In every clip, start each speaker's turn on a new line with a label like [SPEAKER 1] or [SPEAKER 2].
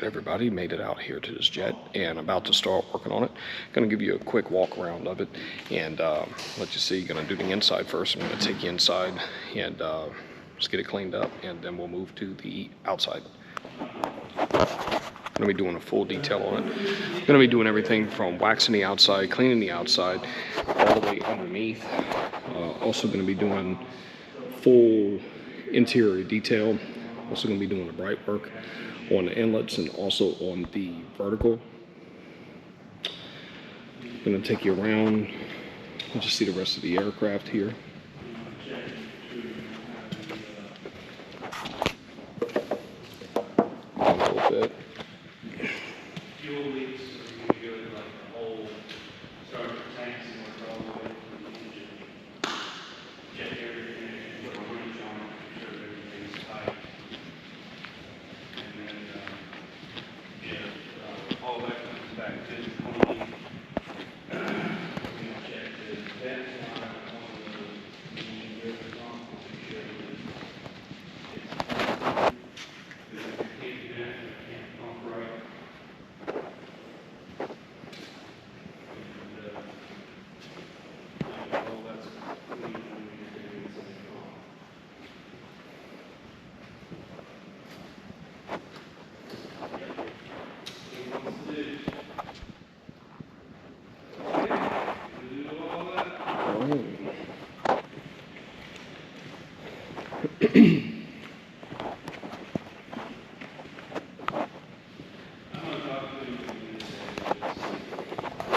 [SPEAKER 1] everybody? Made it out here to this jet and about to start working on it. Gonna give you a quick walk around of it and let you see. Gonna do the inside first. I'm gonna take you inside and just get it cleaned up, and then we'll move to the outside. Gonna be doing a full detail on it. Gonna be doing everything from waxing the outside, cleaning the outside, all the way underneath. Also gonna be doing full interior detail. Also going to be doing the bright work on the inlets and also on the vertical. I'm going to take you around and just see the rest of the aircraft here. A little bit.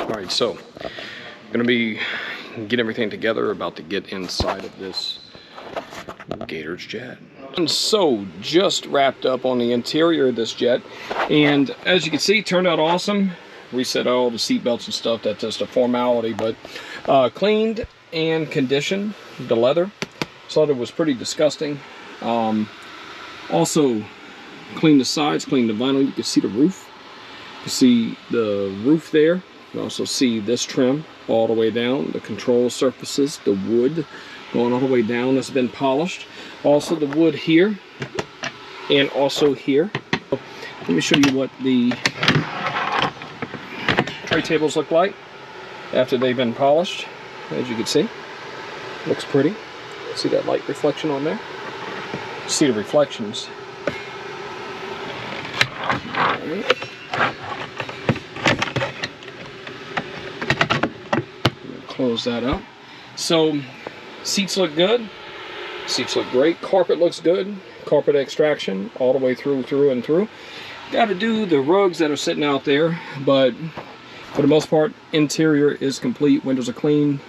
[SPEAKER 1] Alright, so gonna be getting everything together, about to get inside of this Gators jet. And so just wrapped up on the interior of this jet, and as you can see, turned out awesome. Reset all the seat belts and stuff, that's just a formality, but cleaned and conditioned the leather. So it was pretty disgusting. Also cleaned the sides, cleaned the vinyl. You can see the roof. You can see the roof there. You can also see this trim all the way down, the control surfaces, the wood going all the way down has been polished. Also the wood here and also here. Let me show you what the tray tables look like after they've been polished. As you can see, looks pretty. See that light reflection on there? See the reflections. Right. Close that up. So seats look good. Seats look great. Carpet looks good. Carpet extraction all the way through and through. Got to do the rugs that are sitting out there, but for the most part, interior is complete. Windows are clean.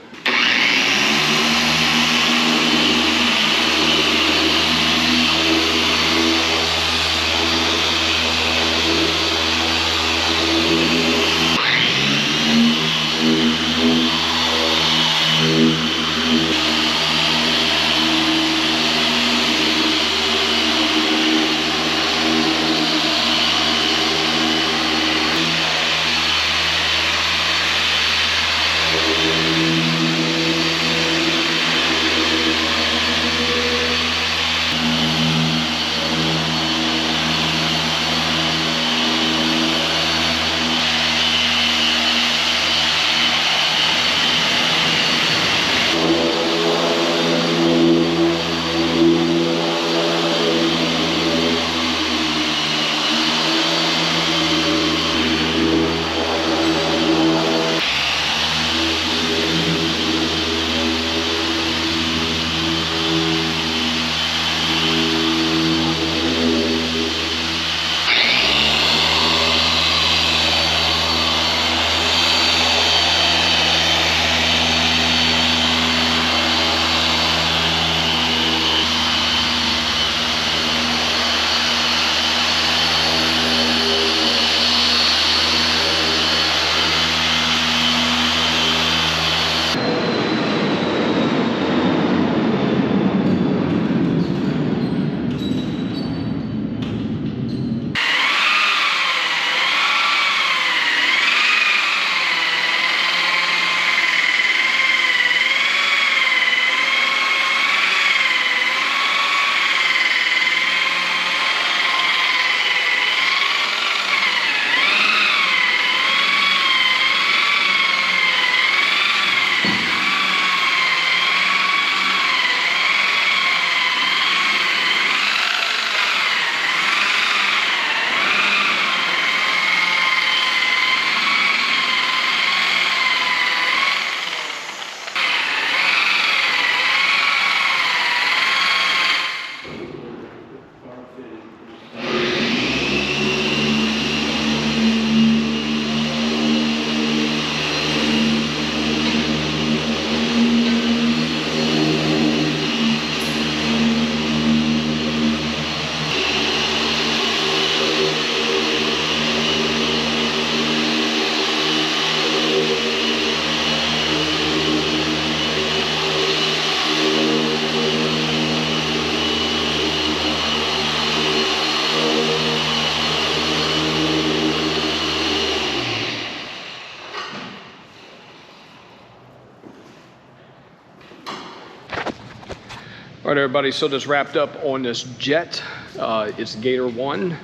[SPEAKER 1] All right, everybody, so just wrapped up on this jet. It's Gator 1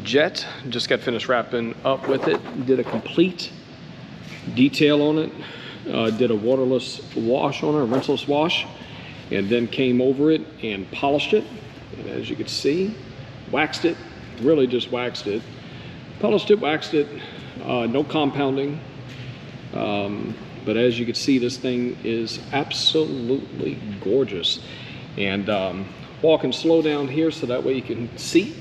[SPEAKER 1] jet. Just got finished wrapping up with it. Did a complete detail on it. Did a waterless wash on it, a rinseless wash, and then came over it and polished it. And as you can see, waxed it, really just waxed it. Polished it, waxed it, no compounding. But as you can see, this thing is absolutely gorgeous. And walking slow down here so that way you can see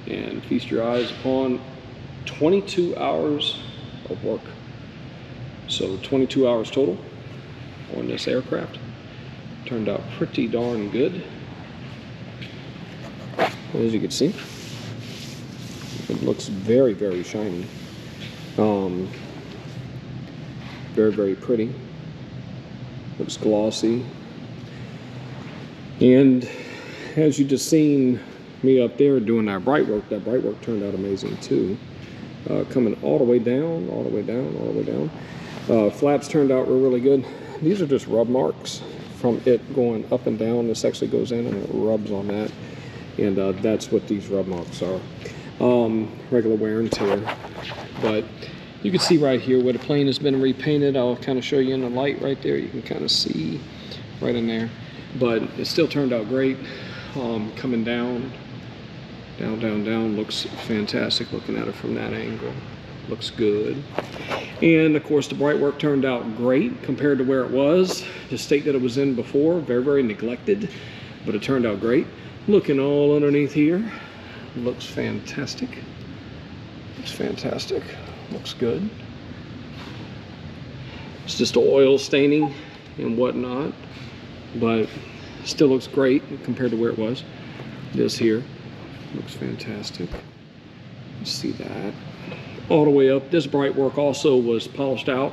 [SPEAKER 1] and feast your eyes upon 22 hours of work. So 22 hours total on this aircraft. Turned out pretty darn good. As you can see, it looks very, very shiny. Very, very pretty. Looks glossy. And as you just seen me up there doing that bright work turned out amazing too. Coming all the way down, all the way down, all the way down. Flaps turned out really good. These are just rub marks from it going up and down. This actually goes in and it rubs on that. And that's what these rub marks are. Regular wear and tear. But you can see right here where the plane has been repainted. I'll kind of show you in the light right there. You can kind of see right in there. But it still turned out great. Coming down, down, down, down. Looks fantastic looking at it from that angle. Looks good. And of course the bright work turned out great compared to where it was. The state that it was in before, very, very neglected. But it turned out great. Looking all underneath here. Looks fantastic. Looks fantastic. Looks good. It's just oil staining and whatnot, but still looks great compared to where it was. This here looks fantastic. See that all the way up. This bright work also was polished out.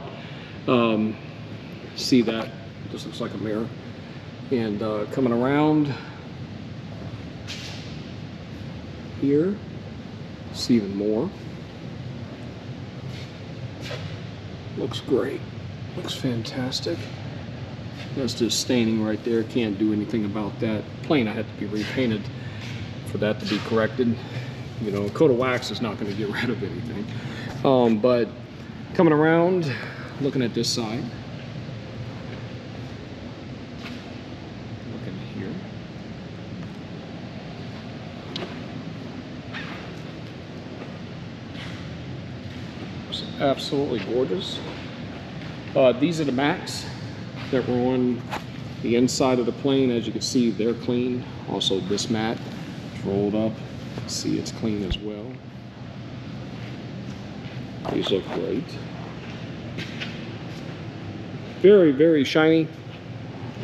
[SPEAKER 1] See that? This looks like a mirror. And coming around here, see even more. Looks great. Looks fantastic. That's just staining right there. Can't do anything about that. Plane had to be repainted for that to be corrected. You know, a coat of wax is not going to get rid of anything. But coming around, looking at this side. Looking here. It's absolutely gorgeous. These are the mats that were on the inside of the plane. As you can see, they're clean. Also, this mat is rolled up. See, it's clean as well. These look great. Very, very shiny.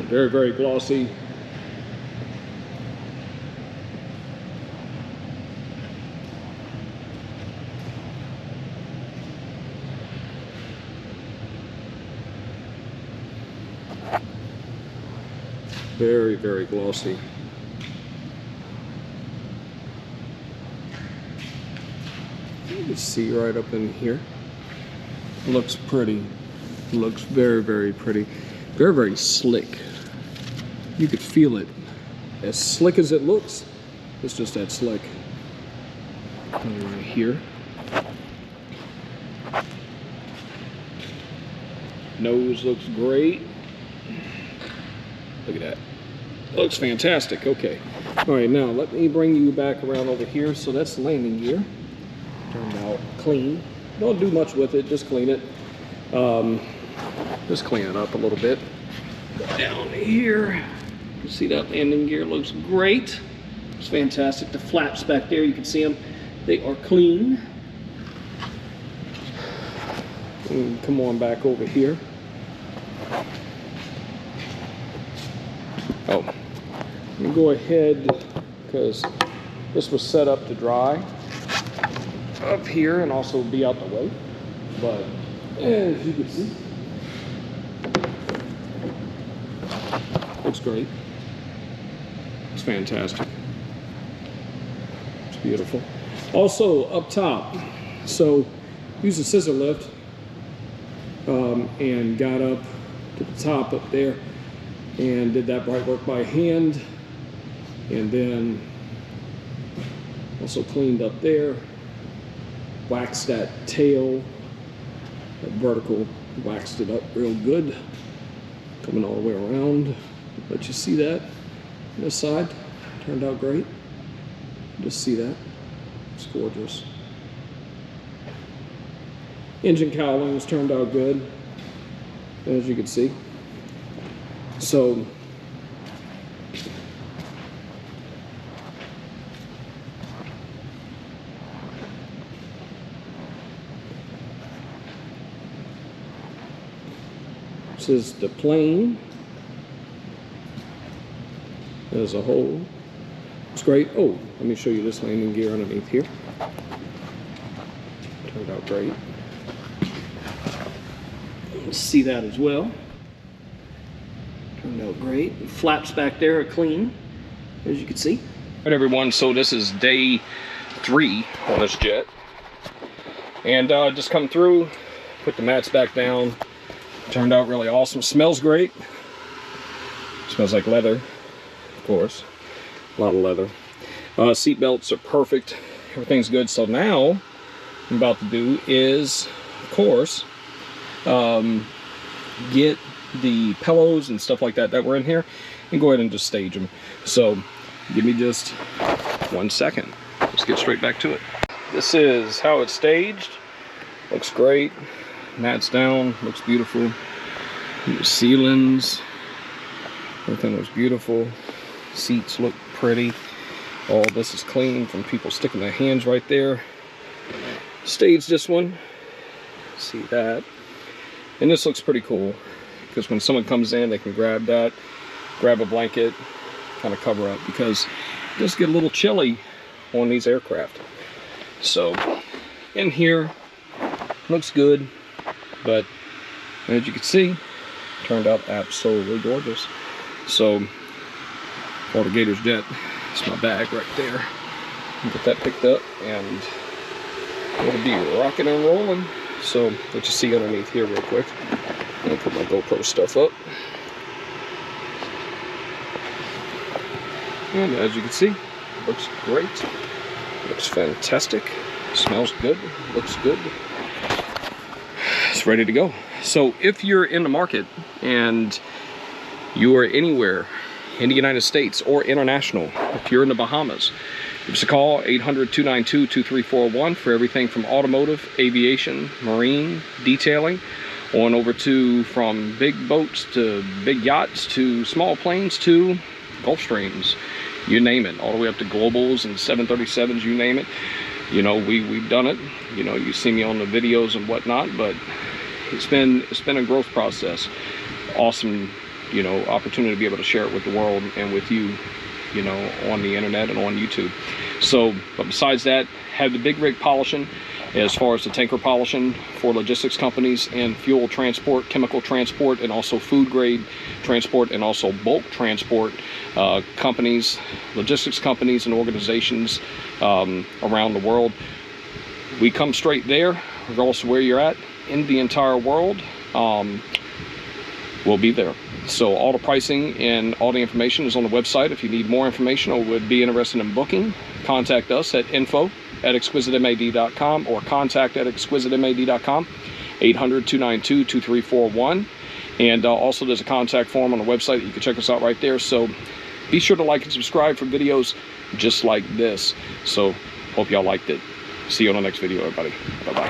[SPEAKER 1] Very, very glossy. Very, very glossy. You can see right up in here. Looks pretty. Looks very, very pretty. Very, very slick. You could feel it. As slick as it looks, it's just that slick. And right here. Nose looks great. Look at that. Looks fantastic. Okay. All right, now let me bring you back around over here. So that's the landing gear. Turned out clean. Don't do much with it. Just clean it. Just clean it up a little bit. Down here. You see that landing gear looks great. It's fantastic. The flaps back there, you can see them. They are clean. And come on back over here. Oh, let me go ahead because this was set up to dry up here and also be out the way. But as you can see, looks great. It's fantastic. It's beautiful. Also up top, so use a scissor lift and got up to the top up there. and did that bright work by hand, and then also cleaned up there, waxed that tail, that vertical, waxed it up real good, coming all the way around. Let you see that. This side turned out great. Just see that. It's gorgeous. Engine cowlings turned out good, as you can see. So this is the plane as a whole. It's great. Oh, let me show you this landing gear underneath here. Turned out great. See that as well. Turned out great. Flaps back there are clean, as you can see. All right, everyone, so this is day 3 on this jet. And just come through, put the mats back down. Turned out really awesome. Smells great. Smells like leather, of course. A lot of leather. Seat belts are perfect. Everything's good. So now, what I'm about to do is, of course, get the pillows and stuff like that were in here and go ahead and just stage them. So give me just 1 second. Let's get straight back to it. This is how it's staged. Looks great. Mats down, looks beautiful. The ceilings, everything looks beautiful. Seats look pretty. All this is clean from people sticking their hands right there. Staged this one. See that. And this looks pretty cool because when someone comes in, they can grab that, grab a blanket, kind of cover up, because it does get a little chilly on these aircraft. So in here, looks good, but as you can see, turned out absolutely gorgeous. So for the Gators jet, it's my bag right there. Get that picked up and it'll be rocking and rolling. So let you see underneath here real quick. I'm gonna put my GoPro stuff up. And as you can see, looks great. Looks fantastic. Smells good. Looks good. It's ready to go. So if you're in the market and you are anywhere in the United States or international, if you're in the Bahamas, give us a call, 800-292-2341 for everything from automotive, aviation, marine, detailing, on over to from big boats to big yachts to small planes to Gulfstreams, you name it, all the way up to Globals and 737s, you name it. You know, we've done it. You know, you see me on the videos and whatnot, but it's been a growth process. Awesome, you know, opportunity to be able to share it with the world and with you, you know, on the internet and on YouTube. So, but besides that, have the big rig polishing as far as the tanker polishing for logistics companies and fuel transport, chemical transport, and also food grade transport, and also bulk transport companies, logistics companies and organizations around the world. We come straight there, regardless of where you're at in the entire world. We'll be there. So all the pricing and all the information is on the website. If you need more information or would be interested in booking, contact us at info@exquisitemad.com or contact@exquisitemad.com, 800-292-2341. And also there's a contact form on the website. You can check us out right there. So be sure to like and subscribe for videos just like this. So hope y'all liked it. See you on the next video, everybody. Bye-bye.